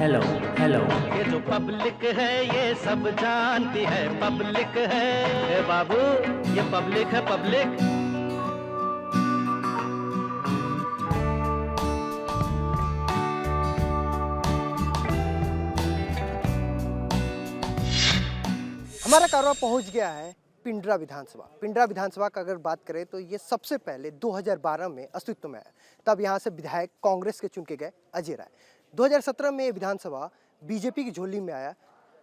Hello hello. ये जो public है ये सब जानती है, पब्लिक है ए बाबू, ये पब्लिक है पब्लिक। हमारा कारवां पहुंच गया है पिंडरा विधानसभा। पिंडरा विधानसभा का अगर बात करें तो ये सबसे पहले 2012 में अस्तित्व में आया। तब यहाँ से विधायक कांग्रेस के चुन के गए अजय राय। 2017 में ये विधानसभा बीजेपी की झोली में आया,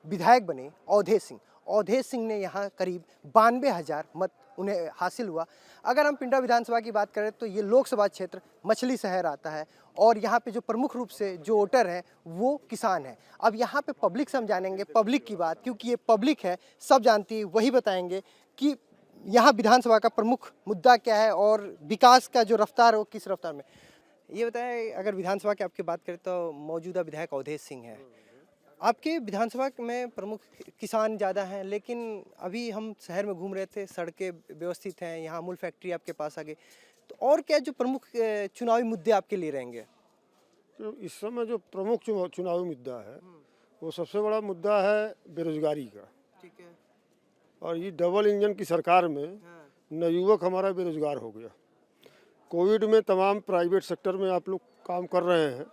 विधायक बने अवधेश सिंह। अवधेश सिंह ने यहाँ करीब 92,000 मत उन्हें हासिल हुआ। अगर हम पिंडरा विधानसभा की बात करें तो ये लोकसभा क्षेत्र मछली शहर आता है और यहाँ पे जो प्रमुख रूप से जो वोटर हैं वो किसान हैं। अब यहाँ पे पब्लिक से हम जानेंगे पब्लिक की बात, क्योंकि ये पब्लिक है, सब जानती है, वही बताएंगे कि यहाँ विधानसभा का प्रमुख मुद्दा क्या है और विकास का जो रफ्तार है वो किस रफ्तार में। ये बताएं, अगर विधानसभा की आपकी बात करें तो मौजूदा विधायक अवधेश सिंह है। आपके विधानसभा में प्रमुख किसान ज़्यादा हैं, लेकिन अभी हम शहर में घूम रहे थे, सड़कें व्यवस्थित हैं, यहाँ अमूल फैक्ट्री आपके पास आ गई, तो और क्या जो प्रमुख चुनावी मुद्दे आपके लिए रहेंगे? तो इस समय जो प्रमुख चुनावी मुद्दा है वो सबसे बड़ा मुद्दा है बेरोजगारी का। ठीक है। और ये डबल इंजन की सरकार में नवयुवक हमारा बेरोजगार हो गया। कोविड में तमाम प्राइवेट सेक्टर में आप लोग काम कर रहे हैं,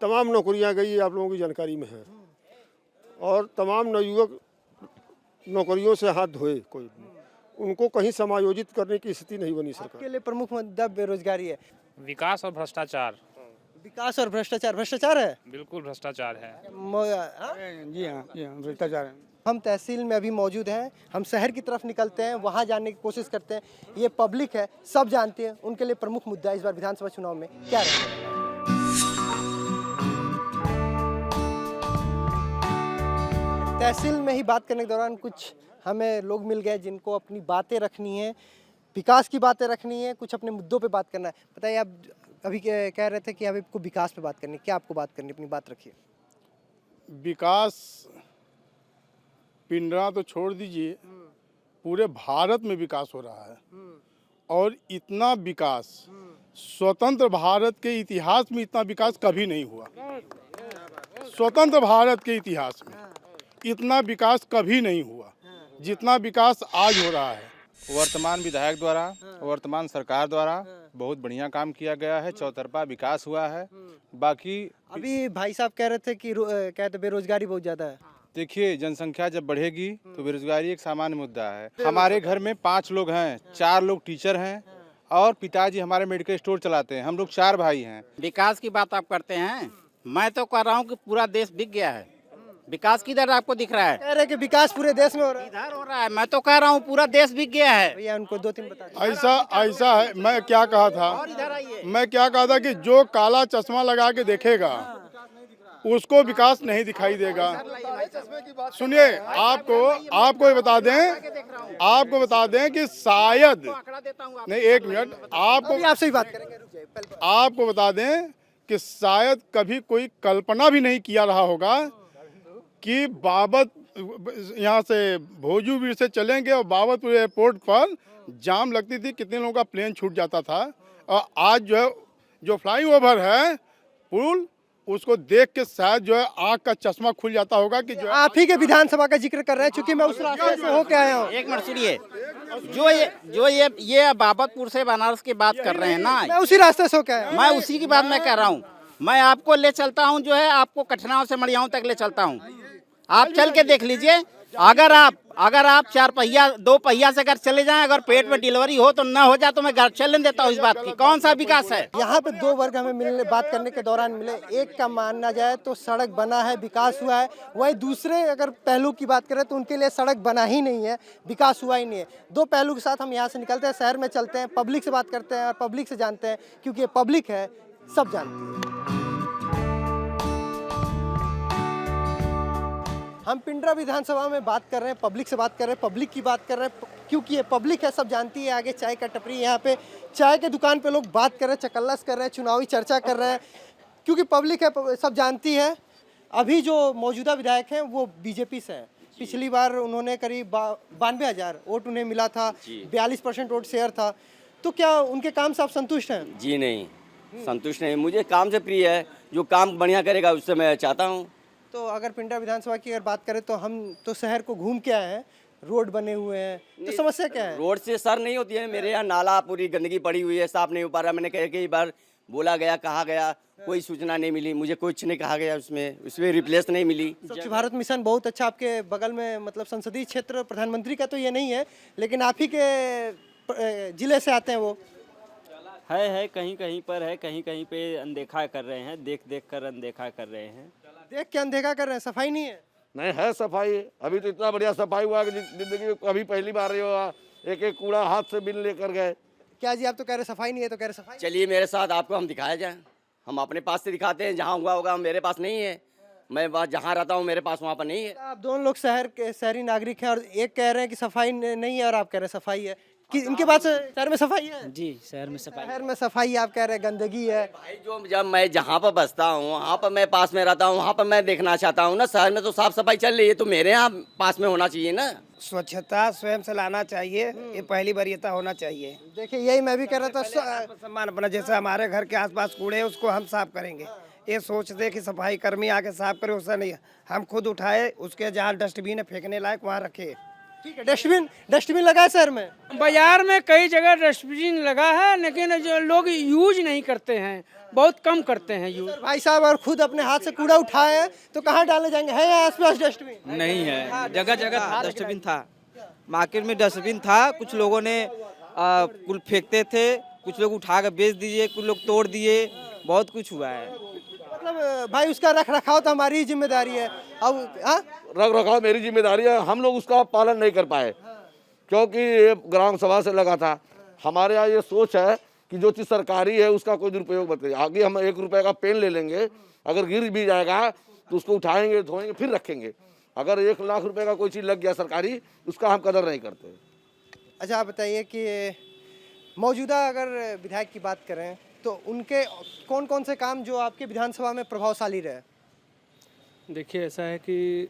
तमाम नौकरियां गई, आप लोगों की जानकारी में है, और तमाम नवयुवक नौकरियों से हाथ धोए, कोई उनको कहीं समायोजित करने की स्थिति नहीं बनी सरकार। आपके लिए प्रमुख मुद्दा बेरोजगारी है। विकास और भ्रष्टाचार। विकास और भ्रष्टाचार। भ्रष्टाचार है, बिल्कुल भ्रष्टाचार है। जी हाँ भ्रष्टाचार है। हम तहसील में अभी मौजूद हैं, हम शहर की तरफ निकलते हैं, वहाँ जाने की कोशिश करते हैं। ये पब्लिक है, सब जानते हैं, उनके लिए प्रमुख मुद्दा इस बार विधानसभा चुनाव में क्या रहेगा? तहसील में ही बात करने के दौरान कुछ हमें लोग मिल गए जिनको अपनी बातें रखनी है, विकास की बातें रखनी है, कुछ अपने मुद्दों पे बात करना है। बताइए, आप अभी कह रहे थे कि अभी आपको विकास पे बात करनी है, क्या आपको बात करनी है? अपनी बात रखिए। विकास पिंडरा तो छोड़ दीजिए, पूरे भारत में विकास हो रहा है, और इतना विकास स्वतंत्र भारत के इतिहास में इतना विकास कभी नहीं हुआ। स्वतंत्र भारत के इतिहास में इतना विकास कभी नहीं हुआ जितना विकास आज हो रहा है। वर्तमान विधायक द्वारा, वर्तमान सरकार द्वारा बहुत बढ़िया काम किया गया है, चौतरफा विकास हुआ है। बाकी अभी भाई साहब कह रहे थे कि कहते बेरोजगारी बहुत ज्यादा है। देखिए, जनसंख्या जब बढ़ेगी तो बेरोजगारी एक सामान्य मुद्दा है। हमारे घर में 5 लोग हैं, 4 लोग टीचर हैं और पिताजी हमारे मेडिकल स्टोर चलाते हैं। हम लोग 4 भाई हैं। विकास की बात आप करते हैं, मैं तो कह रहा हूँ कि पूरा देश बिक गया है। विकास किधर आपको दिख रहा है? कह रहे कि विकास पूरे देश में हो रहा है। इधर हो रहा है, मैं तो कह रहा हूँ पूरा देश बिक गया है। भैया उनको 2-3 बता दीजिए। ऐसा है। मैं क्या कहा था, मैं क्या कहा था कि जो काला चश्मा लगा के देखेगा उसको विकास नहीं दिखाई देगा। सुनिए, आपको बता दें कि शायद नहीं, 1 मिनट, आपसे ही बात करेंगे, रुक जाइए। आपको बता दें कि शायद कभी कोई कल्पना भी नहीं किया रहा होगा कि बाबत यहाँ से भोजूवीर से चलेंगे और बाबतपुर एयरपोर्ट पर जाम लगती थी, कितने लोगों का प्लेन छूट जाता था। और आज जो फ्लाइंग ओवर है पुल, उसको देख के शायद आँख का चश्मा खुल जाता होगा कि आप ही के विधानसभा का जिक्र कर रहे हैं, क्योंकि मैं उस रास्ते से होके आया हूँ। एक मिनट सुनिए, ये बाबतपुर से बनारस की बात कर रहे हैं ना, मैं उसी रास्ते से होके आया हूँ। मैं उसी की बात मैं कर रहा हूँ। मैं आपको ले चलता हूँ, आपको कठिनाइयों से मड़ियाओं तक ले चलता हूँ। आप चल के देख लीजिए। अगर आप 4 पहिया 2 पहिया से अगर चले जाएं, अगर पेट में डिलीवरी हो तो ना हो जाए तो मैं घर चलने देता हूँ। इस बात की कौन सा विकास है? यहाँ पे 2 वर्ग हमें बात करने के दौरान मिले। एक का मानना जाए तो सड़क बना है, विकास हुआ है। वही दूसरे अगर पहलू की बात करें तो उनके लिए सड़क बना ही नहीं है, विकास हुआ ही नहीं है। 2 पहलू के साथ हम यहाँ से निकलते हैं, शहर में चलते हैं, पब्लिक से बात करते हैं और पब्लिक से जानते हैं, क्योंकि ये पब्लिक है, सब जानती है। हम पिंडरा विधानसभा में बात कर रहे हैं, पब्लिक से बात कर रहे हैं, पब्लिक की बात कर रहे हैं, क्योंकि ये पब्लिक है, सब जानती है। आगे चाय का टपरी, यहाँ पे चाय के दुकान पे लोग बात कर रहे हैं, चकल्लस कर रहे हैं, चुनावी चर्चा कर रहे हैं, क्योंकि पब्लिक है, सब जानती है। अभी जो मौजूदा विधायक हैं वो बीजेपी से हैं। पिछली बार उन्होंने करीब 92,000 वोट उन्हें मिला था, 42% वोट शेयर था। तो क्या उनके काम से आप संतुष्ट हैं? जी नहीं, संतुष्ट नहीं। मुझे काम से प्रिय है, जो काम बढ़िया करेगा उससे मैं चाहता हूँ। तो अगर पिंडरा विधानसभा की अगर बात करें तो हम तो शहर को घूम के आए हैं, रोड बने हुए हैं, तो समस्या क्या है? रोड से सर नहीं होती है, मेरे यहाँ नाला पूरी गंदगी पड़ी हुई है, साफ नहीं हो पा रहा। मैंने कई बार बोला गया, कहा गया, कोई सूचना नहीं मिली, मुझे कुछ नहीं कहा गया, उसमें रिप्लेस नहीं मिली। स्वच्छ भारत मिशन बहुत अच्छा आपके बगल में, मतलब संसदीय क्षेत्र प्रधानमंत्री का तो ये नहीं है, लेकिन आप ही के जिले से आते हैं वो। है कहीं कहीं पर है, कहीं कहीं पे अनदेखा कर रहे हैं, देख कर अनदेखा कर रहे हैं। देख के अनदेखा कर रहे हैं, सफाई नहीं है। नहीं है सफाई, अभी तो इतना बढ़िया सफाई हुआ कि जिंदगी में कभी पहली बार रही होगा। एक एक कूड़ा हाथ से बिन लेकर गए। क्या जी, आप तो कह रहे सफाई नहीं है, तो कह रहे सफाई। चलिए मेरे साथ, आपको हम दिखाया जाए। हम अपने पास से दिखाते हैं, जहाँ हुआ होगा मेरे पास नहीं है। मैं जहाँ रहता हूँ मेरे पास वहाँ पर नहीं है। आप दोनों लोग शहरी नागरिक हैं और एक कह रहे हैं कि सफाई नहीं है और आप कह रहे हैं सफाई है। कि इनके पास शहर में सफाई है? जी, शहर में सफाई। शहर में सफाई आप कह रहे हैं गंदगी है। भाई जब मैं जहाँ पर बसता हूँ, वहाँ पर मैं पास में रहता हूँ, वहाँ पर मैं देखना चाहता हूँ ना। शहर में तो साफ सफाई चल रही है, तो मेरे यहाँ पास में होना चाहिए ना। स्वच्छता स्वयं से लाना चाहिए, ये पहली वरीयता होना चाहिए। देखिए यही मैं भी कह रहा था। सम्मान अपना, जैसे हमारे घर के आसपास कूड़े है उसको हम साफ करेंगे। ये सोचते कि सफाई कर्मी आके साफ करे, उससे नहीं, हम खुद उठाए, उसके जहाँ डस्टबिन है फेंकने लायक वहाँ रखे। ठीक है, डस्टबिन लगा है शहर में। बाजार में कई जगह डस्टबिन लगा है, लेकिन जो लोग यूज नहीं करते हैं, बहुत कम करते हैं यूज। भाई साहब अगर खुद अपने हाथ से कूड़ा उठाए हैं तो कहाँ डाले जाएंगे? है यहाँ आसपास डस्टबिन? नहीं है, जगह जगह डस्टबिन था, मार्केट में डस्टबिन था। कुछ लोगों ने कुल फेंकते थे, कुछ लोग उठा कर बेच दिए, कुछ लोग तोड़ दिए, बहुत कुछ हुआ है। मतलब भाई उसका रख रखाव तो हमारी ही जिम्मेदारी है। अब रख रखाव मेरी जिम्मेदारी है, हम लोग उसका पालन नहीं कर पाए क्योंकि ये ग्राम सभा से लगा था। हमारे यहाँ ये सोच है कि जो चीज़ सरकारी है उसका कोई दुरुपयोग मत करिए। आगे हम 1 रुपए का पेन ले लेंगे, अगर गिर भी जाएगा तो उसको उठाएंगे, धोएंगे, फिर रखेंगे। अगर 1 लाख रुपए का कोई चीज़ लग गया सरकारी, उसका हम कदर नहीं करते। अच्छा आप बताइए कि मौजूदा अगर विधायक की बात करें तो उनके कौन कौन से काम जो आपके विधानसभा में प्रभावशाली रहे? देखिए ऐसा है कि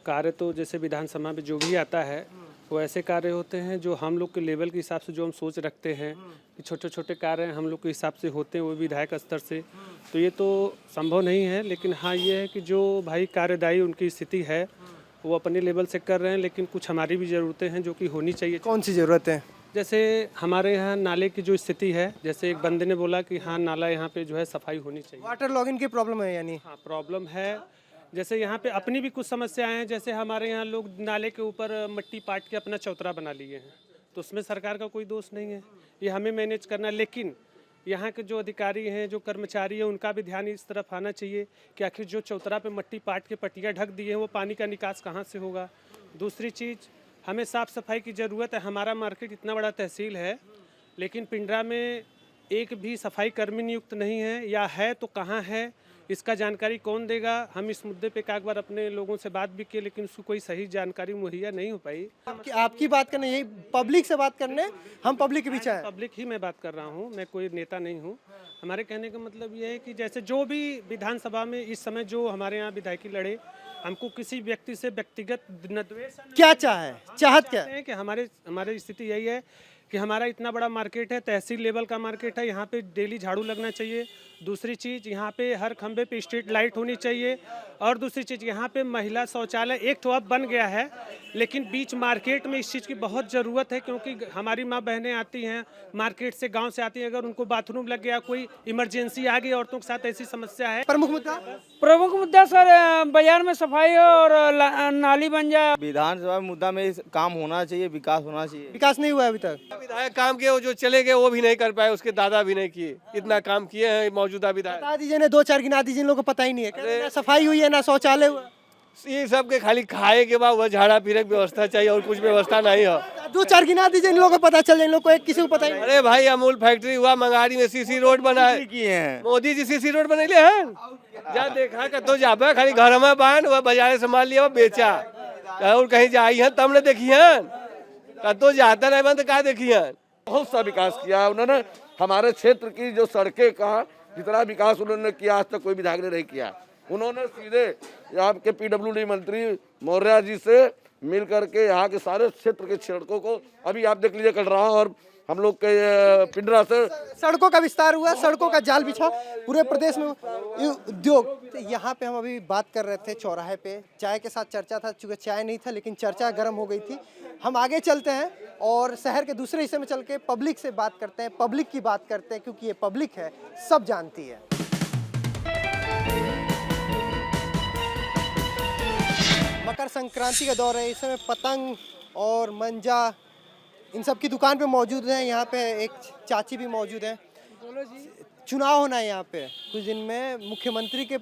कार्य तो जैसे विधानसभा में जो भी आता है वो ऐसे कार्य होते हैं जो हम लोग के लेवल के हिसाब से जो हम सोच रखते हैं कि छोटे छोटे कार्य हम लोग के हिसाब से होते हैं, वो विधायक स्तर से, तो ये तो संभव नहीं है। लेकिन हाँ ये है कि जो भाई कार्यदायी उनकी स्थिति है वो अपने लेवल से कर रहे हैं, लेकिन कुछ हमारी भी ज़रूरतें हैं जो कि होनी चाहिए। कौन सी ज़रूरत है? जैसे हमारे यहाँ नाले की जो स्थिति है, जैसे एक बंदे ने बोला कि हाँ नाला यहाँ पे जो है सफाई होनी चाहिए। वाटर लॉगिंग की प्रॉब्लम है यानी? हाँ प्रॉब्लम है। जैसे यहाँ पे अपनी भी कुछ समस्याएं हैं, जैसे हमारे यहाँ लोग नाले के ऊपर मिट्टी पाट के अपना चौतरा बना लिए हैं, तो उसमें सरकार का कोई दोष नहीं है, ये हमें मैनेज करना। लेकिन यहाँ के जो अधिकारी हैं, जो कर्मचारी हैं, उनका भी ध्यान इस तरफ आना चाहिए कि आखिर जो चौतरा पे मिट्टी पाट के पट्टियाँ ढक दिए हैं वो पानी का निकास कहाँ से होगा। दूसरी चीज़, हमें साफ़ सफाई की ज़रूरत है। हमारा मार्केट इतना बड़ा तहसील है, लेकिन पिंडरा में एक भी सफाई कर्मी नियुक्त नहीं है, या है तो कहाँ है, इसका जानकारी कौन देगा। हम इस मुद्दे पे एक बार अपने लोगों से बात भी की, लेकिन उसको कोई सही जानकारी मुहैया नहीं हो पाई। आपकी बात करने, यही पब्लिक से बात करने, हम पब्लिक के बीच हैं। पब्लिक ही मैं बात कर रहा हूँ, मैं कोई नेता नहीं हूँ। हमारे कहने का मतलब ये है कि जैसे जो भी विधानसभा में इस समय जो हमारे यहाँ विधायकी लड़े, हमको किसी व्यक्ति से व्यक्तिगत द्वेष क्या चाहत क्या है कि हमारी स्थिति यही है कि हमारा इतना बड़ा मार्केट है, तहसील लेवल का मार्केट है, यहाँ पे डेली झाड़ू लगना चाहिए। दूसरी चीज़, यहाँ पे हर खंबे पे स्ट्रीट लाइट होनी चाहिए। और दूसरी चीज़, यहाँ पे महिला शौचालय एक तो अब बन गया है, लेकिन बीच मार्केट में इस चीज़ की बहुत ज़रूरत है, क्योंकि हमारी माँ बहनें आती हैं मार्केट से, गांव से आती हैं, अगर उनको बाथरूम लग गया, कोई इमरजेंसी आ गई, औरतों के साथ ऐसी समस्या है। प्रमुख मुद्दा सर बाजार में सफाई और नाली बन जाए। विधानसभा मुद्दा में काम होना चाहिए, विकास होना चाहिए। विकास नहीं हुआ अभी तक। विधायक काम किए, वो जो चले गए वो भी नहीं कर पाए, उसके दादा भी नहीं किए। इतना काम किए हैं मौजूदा विधायक। बता दीजिए ना, 2-4 गिना दीजिए, इन लोगों को पता ही नहीं है। ना सफाई हुई है, ना शौचालय हुआ। ये सब के खाली खाए के बाद वह झाड़ा फिरे की व्यवस्था चाहिए, और कुछ व्यवस्था नहीं है। 2-4 गिना दीजिए, इन लोगों को पता चल जाए, इन लोगों को किसी को पता ही नहीं। अरे भाई अमूल फैक्ट्री हुआ, मंगारी में सीसी रोड बना है, किए हैं मोदी जी सीसी रोड बनैले हैं। जा देखा कतो जाबे, खाली घर में बांध, वह बाजारे संभाल लिया, बेचा, और कहीं जाई है तब ने देखी है, कतो जाता नहीं बंद का देखी है। बहुत सा विकास किया उन्होंने। हमारे क्षेत्र की जो सड़कें का जितना विकास उन्होंने किया आज तक कोई विधायक ने नहीं किया। उन्होंने सीधे यहाँ के PWD मंत्री मौर्य जी से मिल करके यहाँ के सारे क्षेत्र के सड़कों को, अभी आप देख लीजिए कटरा और हम लोग के पिंडरा से सड़कों का विस्तार हुआ, सड़कों का जाल बिछा, पूरे प्रदेश में ये उद्योग। तो यहाँ पे हम अभी बात कर रहे थे चौराहे पे, चाय के साथ चर्चा था, चूँकि चाय नहीं था लेकिन चर्चा गर्म हो गई थी। हम आगे चलते हैं और शहर के दूसरे हिस्से में चल के पब्लिक से बात करते हैं, पब्लिक की बात करते हैं, क्योंकि ये पब्लिक है, सब जानती है। मकर संक्रांति का दौर है, इस समय पतंग और मंजा इन सब की दुकान पे मौजूद हैं। यहाँ पे एक चाची भी मौजूद हैं। चुनाव होना है यहाँ पे कुछ दिन में, मुख्यमंत्री के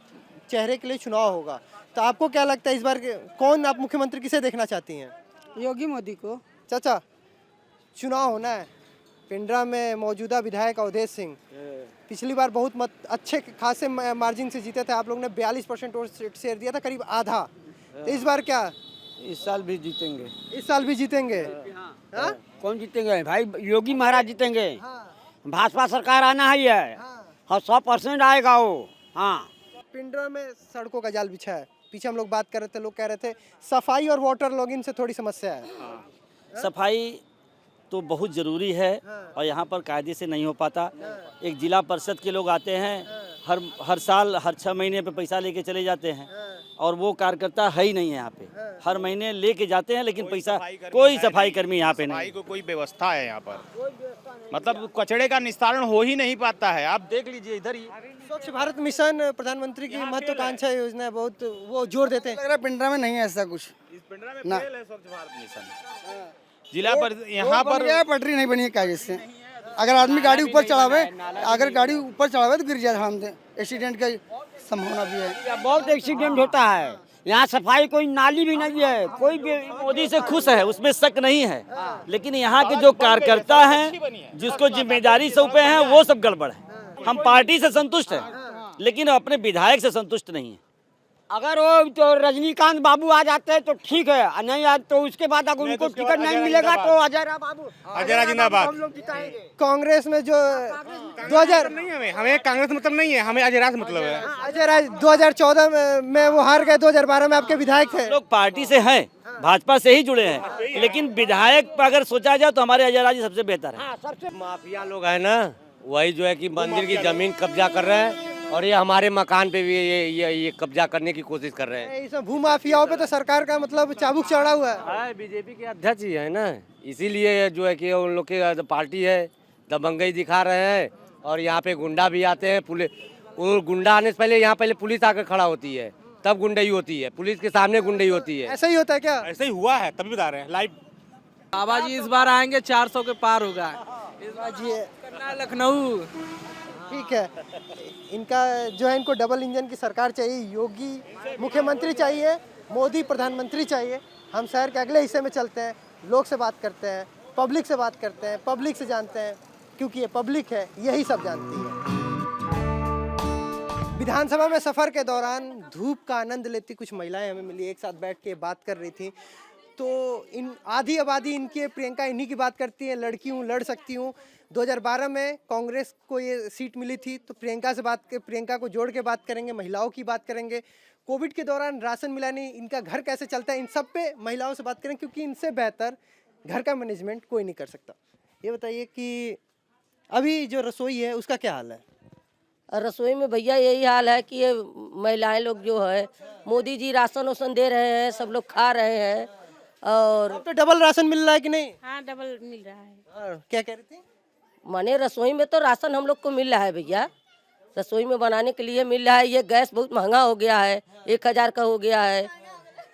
चेहरे के लिए चुनाव होगा, तो आपको क्या लगता है इस बार कौन आप मुख्यमंत्री किसे देखना चाहती हैं? योगी मोदी को। चाचा, चुनाव होना है, पिंडरा में मौजूदा विधायक अवधेश सिंह पिछली बार बहुत अच्छे खासे मार्जिन से जीते थे। आप लोग ने 42% वोट शेयर दिया था, करीब आधा। तो इस बार क्या? इस साल भी जीतेंगे। इस साल भी जीतेंगे? हाँ? कौन जीतेंगे भाई? योगी महाराज जीतेंगे। भाजपा सरकार आना है और 100% आएगा वो। हाँ, पिंडरा में सड़कों का जाल बिछा है। पीछे हम लोग बात कर रहे थे, लोग कह रहे थे सफाई और वाटर लॉगिन से थोड़ी समस्या है। सफाई तो बहुत ज़रूरी है और यहाँ पर कायदे से नहीं हो पाता। एक जिला परिषद के लोग आते हैं, हर साल हर 6 महीने पे पैसा लेके चले जाते हैं और वो कार्यकर्ता है ही नहीं है यहाँ पे। हर महीने लेके जाते हैं लेकिन पैसा, कोई सफाई कर्मी यहाँ पे नहीं। को कोई व्यवस्था है यहाँ पर, मतलब कचड़े का निस्तारण हो ही नहीं पाता है। आप देख लीजिए इधर ही स्वच्छ भारत मिशन प्रधानमंत्री की महत्वाकांक्षा योजना है, बहुत वो जोर देते हैं। लग रहा है पिंडरा में नहीं है ऐसा कुछ। इस पिंडरा में फेल है स्वच्छ भारत मिशन। जिला पर यहाँ पर पटरी नहीं बनी है कागज से। अगर आदमी गाड़ी ऊपर चढ़ावे, अगर गाड़ी ऊपर चढ़ावे तो गिर जाए, हम एक्सीडेंट का संभावना भी है। बहुत एक्सीडेंट होता है यहाँ। सफाई कोई नाली भी नहीं है। कोई भी मोदी से खुश है, उसमें शक नहीं है, लेकिन यहाँ के जो कार्यकर्ता हैं, जिसको जिम्मेदारी सौंपे हैं, वो सब गड़बड़ है। हम पार्टी से संतुष्ट हैं लेकिन अपने विधायक से संतुष्ट नहीं है। अगर वो तो रजनीकांत बाबू आ जाते हैं तो ठीक है, नहीं आज तो उसके बाद अगर उनको टिकट नहीं मिलेगा तो अजय राय बाबू, अजय राय जिंदाबाद। हम लोग जिताएंगे। कांग्रेस में जो 2000 नहीं, हमें कांग्रेस मतलब नहीं है, हमें अजय राय से मतलब है। अजय राय 2014 में वो हार गए, 2012 में आपके विधायक थे। लोग पार्टी से हैं, भाजपा से ही जुड़े हैं, लेकिन विधायक पर अगर सोचा जाए तो हमारे अजय राय जी सबसे बेहतर है। माफिया लोग है ना, वही जो है कि मंदिर की जमीन कब्जा कर रहे हैं और ये हमारे मकान पे भी ये कब्जा करने की कोशिश कर रहे हैं। इस भू माफियाओं पे तो सरकार का मतलब चाबुक चढ़ा हुआ है। बीजेपी के अध्यक्ष ही है ना, इसीलिए जो है कि उन लोग की पार्टी है, दबंगई दिखा रहे हैं और यहाँ पे गुंडा भी आते हैं। पुलिस, गुंडा आने से पहले यहाँ पहले पुलिस आकर खड़ा होती है, तब गुंडई होती है, पुलिस के सामने गुंडई होती है। ऐसा ही होता है क्या? ऐसा ही हुआ है, तभी बता रहे हैं लाइव। बाबा जी इस बार आएंगे 400 के पार होगा। इस बार जी लखनऊ ठीक है। इनका जो है, इनको डबल इंजन की सरकार चाहिए, योगी मुख्यमंत्री चाहिए, मोदी प्रधानमंत्री चाहिए। हम शहर के अगले हिस्से में चलते हैं, लोग से बात करते हैं, पब्लिक से बात करते हैं, पब्लिक से जानते हैं, क्योंकि ये पब्लिक है, यही सब जानती है। विधानसभा में सफ़र के दौरान धूप का आनंद लेती कुछ महिलाएं हमें मिली, एक साथ बैठ के बात कर रही थी। तो इन आधी आबादी इनकी प्रियंका इन्हीं की बात करती है, लड़की हूँ, लड़ सकती हूँ। 2012 में कांग्रेस को ये सीट मिली थी, तो प्रियंका को जोड़ के बात करेंगे, महिलाओं की बात करेंगे। कोविड के दौरान राशन मिला नहीं, इनका घर कैसे चलता है, इन सब पे महिलाओं से बात करेंगे, क्योंकि इनसे बेहतर घर का मैनेजमेंट कोई नहीं कर सकता। ये बताइए कि अभी जो रसोई है उसका क्या हाल है? रसोई में भैया यही हाल है कि ये महिलाएं लोग जो है, मोदी जी राशन वाशन दे रहे हैं, सब लोग खा रहे हैं। और तो डबल राशन मिल रहा है कि नहीं? हाँ, डबल मिल रहा है। क्या कह रही थी? माने रसोई में तो राशन हम लोग को मिल रहा है भैया, रसोई में बनाने के लिए मिल रहा है। ये गैस बहुत महंगा हो गया है, 1000 का हो गया है।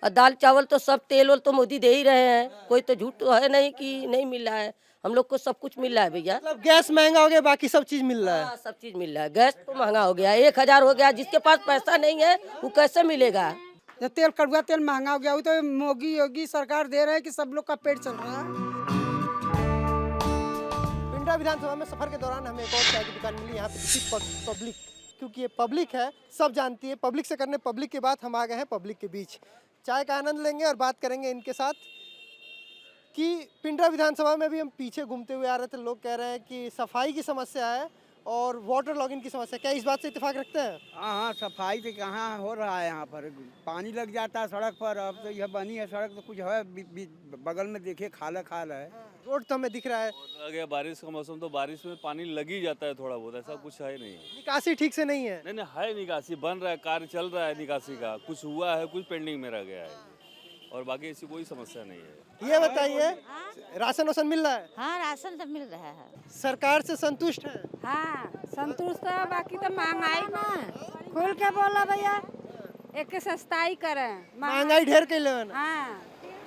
और दाल चावल तो सब, तेल तो मोदी दे ही रहे हैं, कोई तो झूठ तो है नहीं कि नहीं मिल रहा है। हम लोग को सब कुछ मिल रहा है भैया। मतलब गैस महंगा हो गया, बाकी सब चीज मिल रहा है। सब चीज मिल रहा है। गैस तो महंगा हो गया, 1000 हो गया। जिसके पास पैसा नहीं है वो कैसे मिलेगा? जब तेल कड़वा तेल महंगा हो गया, वो तो मोदी योगी सरकार दे रहे हैं कि सब लोग का पेट चल रहा है। पिंडरा विधानसभा में सफर के दौरान हमें एक और चाय की दुकान मिली, यहाँ पे दिखी पब्लिक, क्योंकि ये पब्लिक है, सब जानती है। पब्लिक से करने पब्लिक के बाद हम आ गए हैं पब्लिक के बीच। चाय का आनंद लेंगे और बात करेंगे इनके साथ कि पिंडरा विधानसभा में भी हम पीछे घूमते हुए आ रहे थे, लोग कह रहे हैं कि सफाई की समस्या है और वाटर लॉगिंग की समस्या, क्या इस बात से इत्तेफाक रखते हैं? हाँ, सफाई तो कहाँ हो रहा है, यहाँ पर पानी लग जाता है सड़क पर। अब तो यह बनी है सड़क तो कुछ है बगल में देखिए खाल है। रोड तो हमें दिख रहा है, अगर बारिश का मौसम तो बारिश में पानी लग ही जाता है थोड़ा बहुत, ऐसा कुछ है नहीं। निकासी ठीक से नहीं है। नहीं है निकासी बन रहा है, कार्य चल रहा है निकासी का, कुछ हुआ है, कुछ पेंडिंग में रह गया है और बाकी ऐसी कोई समस्या नहीं है। ये बताइए, राशन वाशन मिल रहा है? हाँ, राशन तो मिल रहा है। सरकार से संतुष्ट है? हाँ, संतुष्ट है, बाकी तो महंगाई ना खुल के बोला भैया, एक सस्ताई करें। महंगाई ढेर के लेवन। हाँ,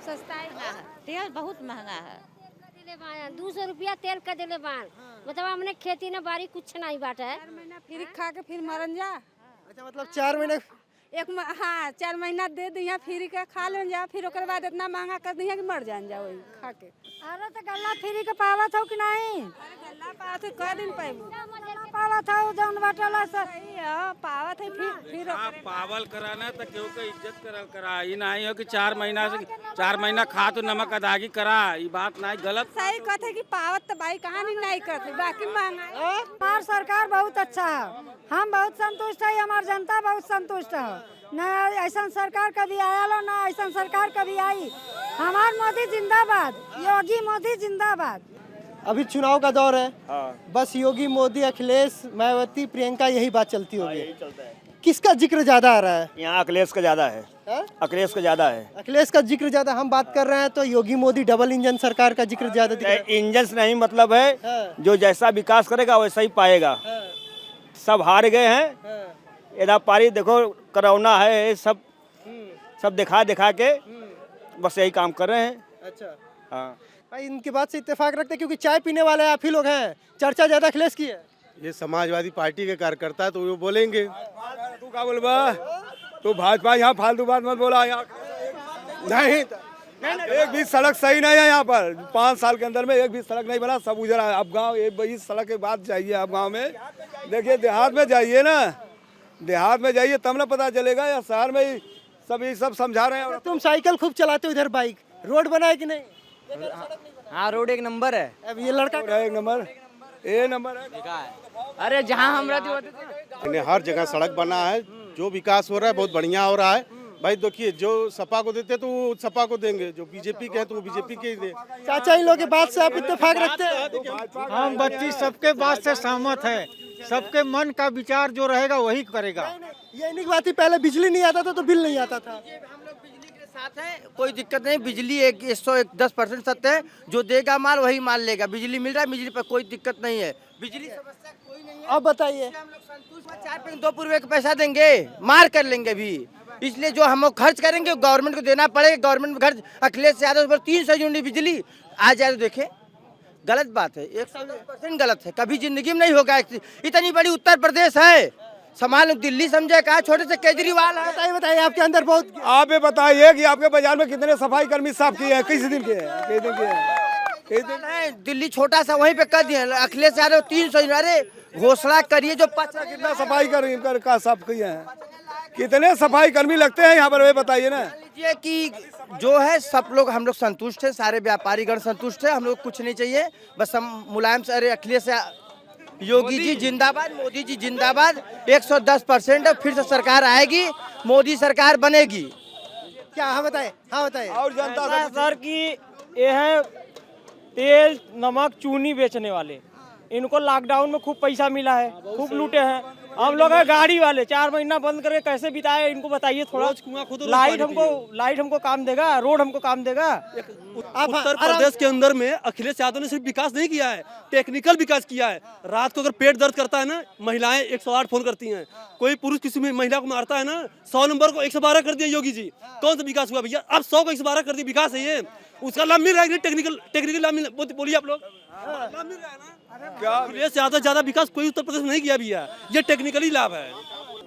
सस्ताई तेल बहुत महंगा है। 200 रुपया तेल का दिले बान, मतलब हमने खेती न बारी कुछ नहीं बाटा है। 4 महीना फिर खा के फिर मरन जा। अच्छा, मतलब 4 महीने हाँ 4 महीना दे दिया फ्री का खा लें जा, फिर ओकर बाद इतना महंगा कर दिया कि मर जान जा वही खा के। अरे तो गल्ला फ्री का पावत हो कि नहीं? गल्ला पावत कर दिन पावत हो जौन बाटला से पावत है फिर पावल कराना तो क्यों के इज्जत करा ये नहीं हो कि 4 महीना खा तो नमक अदागी करा, ये बात नहीं गलत। सही कहते कि पावत तो भाई कहाँ नहीं करते, बाकी महंगाई। हमार सरकार बहुत अच्छा है, हम बहुत संतुष्ट है, हमार जनता बहुत संतुष्ट है। न ऐसा सरकार कभी आया लो, ना ऐसा सरकार कभी आई। हमार मोदी जिंदाबाद, योगी मोदी जिंदाबाद। अभी चुनाव का दौर है, बस योगी मोदी, अखिलेश, मायावती, प्रियंका, यही बात चलती होगी। किसका जिक्र ज्यादा आ रहा है? यहाँ अखिलेश का ज्यादा है। अखिलेश का ज्यादा है। अखिलेश का जिक्र ज्यादा हम बात कर रहे हैं, तो योगी मोदी डबल इंजन सरकार का जिक्र ज्यादा दिख रहा है। इंजन नहीं मतलब है, जो जैसा विकास करेगा वैसा ही पाएगा। सब हार गए हैं, इधर पारी देखो कोरोना है, सब दिखा के बस यही काम कर रहे हैं। अच्छा, हाँ भाई इनकी बात से इत्तेफाक रखते हैं, क्योंकि चाय पीने वाले आप ही लोग हैं, चर्चा ज्यादा अखिलेश की है। ये समाजवादी पार्टी के कार्यकर्ता है तो वो बोलेंगे। तू क्या बोलबा? तो भाजपा यहाँ फालतू बात मत बोला। यहाँ नहीं एक भी सड़क सही नहीं है यहाँ पर, 5 साल के अंदर में एक भी सड़क नहीं बना, सब उजड़ा है। अब गाँव इस सड़क के बाद जाइए, आप गाँव में देखिए, देहात में जाइए ना, देहात में जाइए तब ना पता चलेगा, या शहर में ही सब समझा रहे हैं। तुम साइकिल खूब चलाते हो, इधर बाइक, रोड बना है कि नहीं? हाँ, रोड 1 नंबर है। अब ये लड़का 1 नंबर है। अरे जहाँ हम रहते थे हर जगह सड़क बना है, जो विकास हो रहा है बहुत बढ़िया हो रहा है। भाई देखिए, जो सपा को देते तो वो सपा को देंगे, जो बीजेपी के हैं तो वो बीजेपी के ही दे। चाचा, इन लोगों की बात से आप इत्तेफाक रखते हैं? हम बच्ची सबके बात से सहमत है, सबके मन का विचार जो रहेगा वही करेगा। ये नहीं बात ही, पहले बिजली नहीं आता था तो बिल नहीं आता था। साथ है, कोई दिक्कत नहीं। बिजली 110% सत्य है, जो देगा माल वही माल लेगा। बिजली मिल रहा है, बिजली पर कोई दिक्कत नहीं है। बिजली समस्या कोई नहीं है। अब बताइए, हम लोग संतुष्ट हैं। 4 पैसे 2 रुपए का पैसा देंगे, मार कर लेंगे भी, इसलिए जो हम लोग खर्च करेंगे गवर्नमेंट को देना पड़ेगा। गवर्नमेंट में खर्च अखिलेश यादव पर 300 यूनिट बिजली आ जाए तो देखे, गलत बात है, 110% गलत है, कभी जिंदगी में नहीं होगा। इतनी बड़ी उत्तर प्रदेश है, संभाल दिल्ली समझे, कहा छोटे से केजरीवाल है। बताइए आपके अंदर बहुत, आप ये बताइए कि आपके बाजार में कितने सफाई कर्मी साफ किए हैं? किस दिन के हैं? किस दिन के हैं? दिल्ली छोटा सा वहीं पे कर दिए। अखिलेश यादव 300, अरे घोषणा करिए जो कितना सफाई कर्मी का साफ किए हैं? कितने सफाई कर्मी लगते हैं यहाँ पर, वे बताइए ना। लीजिए कि जो है सब लोग, हम लोग संतुष्ट हैं, सारे व्यापारीगण संतुष्ट है, हम लोग कुछ नहीं चाहिए, बस हम मुलायम से, अरे अखिलेश योगी जी जिंदाबाद, मोदी जी जिंदाबाद, 110% फिर से सरकार आएगी, मोदी सरकार बनेगी। क्या? हाँ बताइए। और जनता सर की ये है तेल नमक चूनी बेचने वाले, इनको लॉकडाउन में खूब पैसा मिला है, खूब लूटे हैं। हम लोग है गाड़ी वाले, 4 महीना बंद करके कैसे बिताए, इनको बताइए थोड़ा। लाइट हमको काम देगा, रोड हमको काम देगा। उत्तर प्रदेश के अंदर में अखिलेश यादव ने सिर्फ विकास नहीं किया है, टेक्निकल विकास किया है। रात को अगर पेट दर्द करता है ना, महिलाएं 108 फोन करती हैं। कोई पुरुष किसी महिला को मारता है ना, 100 नंबर को 112 कर दिया योगी जी। कौन सा विकास हुआ भैया? अब 100 को 112 कर दिया, विकास है ये। उसका लाभ मिल रहा है, टेक्निकल लाभ मिल, बोलिए आप लोग, लाभ मिल रहा है ना? क्या अखिलेश यादव ज्यादा विकास कोई उत्तर प्रदेश में नहीं किया भैया, ये टेक्निकली लाभ है।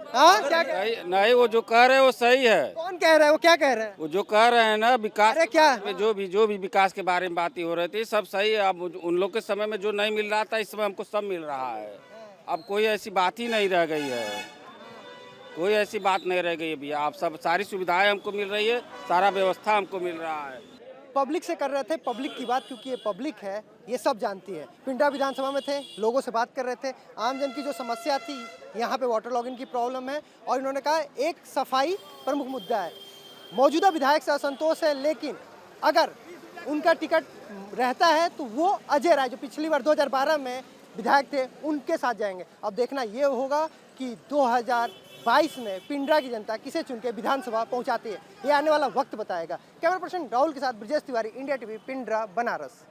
हाँ, क्या कह रहे हैं? नहीं, वो जो कह रहे हैं वो सही है। कौन कह रहा है? वो क्या कह रहे हैं? वो जो कह रहे हैं ना विकास, अरे क्या? जो भी विकास के बारे में बातें हो रही थी सब सही है। अब उन लोग के समय में जो नहीं मिल रहा था, इस समय हमको सब मिल रहा है। अब कोई ऐसी बात ही नहीं रह गई है, कोई ऐसी बात नहीं रह गई है भैया। आप सब सारी सुविधाएं हमको मिल रही है, सारा व्यवस्था हमको मिल रहा है। पब्लिक से कर रहे थे पब्लिक की बात, क्योंकि ये पब्लिक है, ये सब जानती है। पिंडरा विधानसभा में थे, लोगों से बात कर रहे थे, आमजन की जो समस्या थी, यहाँ पे वाटर लॉगिंग की प्रॉब्लम है, और इन्होंने कहा एक सफाई प्रमुख मुद्दा है। मौजूदा विधायक से असंतोष है, लेकिन अगर उनका टिकट रहता है तो वो अजय राय, जो पिछली बार 2012 में विधायक थे, उनके साथ जाएंगे। अब देखना ये होगा कि 2022 में पिंडरा की जनता किसे चुन के विधानसभा पहुंचाती है, ये आने वाला वक्त बताएगा। कैमरा पर्सन राहुल के साथ ब्रजेश तिवारी, इंडिया टीवी, पिंडरा, बनारस।